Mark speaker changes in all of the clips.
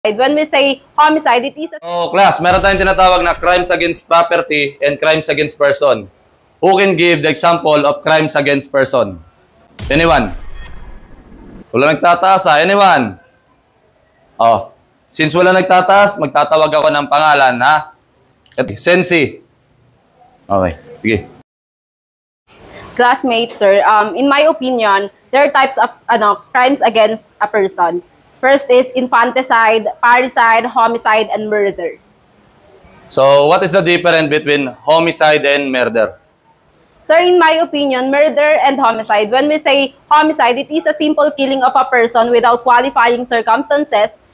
Speaker 1: When we say homicide, it is a...
Speaker 2: So, class, meron tayong tinatawag na crimes against property and crimes against person. Who can give the example of crimes against person? Anyone? Wala nagtataas ha? Anyone? Oh, since wala nagtataas, magtatawag ako ng pangalan ha? Sensi. Okay, sige.
Speaker 1: Classmates, sir, in my opinion, there are types of crimes against a person. First is infanticide, parricide, homicide, and murder.
Speaker 2: So, what is the difference between homicide and murder?
Speaker 1: Sir, in my opinion, murder and homicide, when we say homicide, it is a simple killing of a person without qualifying circumstances,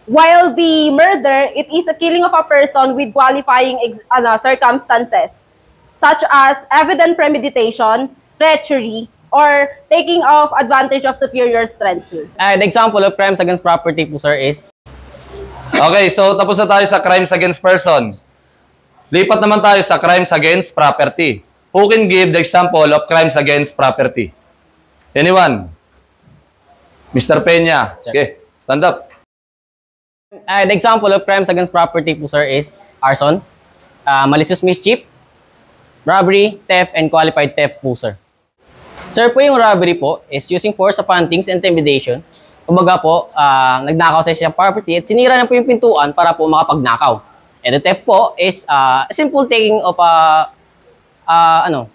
Speaker 1: while the murder, it is a killing of a person with qualifying circumstances, such as evident premeditation, treachery, or taking of advantage of superior strength, sir.
Speaker 3: An example of crimes against property po, sir, is...
Speaker 2: Okay, so tapos na tayo sa crimes against person. Lipat naman tayo sa crimes against property. Who can give the example of crimes against property? Anyone? Mr. Peña. Okay, stand up.
Speaker 3: An example of crimes against property po, sir, is arson, malicious mischief, robbery, theft, and qualified theft po, sir. Sir, po yung robbery po is using force upon things, intimidation. Kumbaga po, nagnakaw sa isang property at sinira na po yung pintuan para po makapagnakaw. And the theft po is simple taking of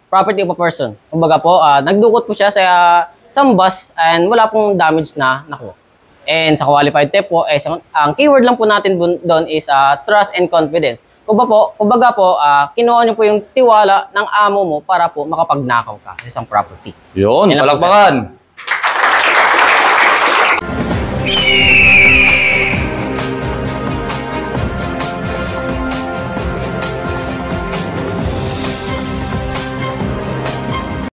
Speaker 3: property of a person. Kumbaga po, nagdukot po siya sa some bus and wala pong damage na nakuha. And sa qualified theft po, ang keyword lang po natin doon is trust and confidence. Kumbaga po, kinuha niyo po yung tiwala ng amo mo para po makapagnakaw ka sa isang property.
Speaker 2: Yun, palakpakan.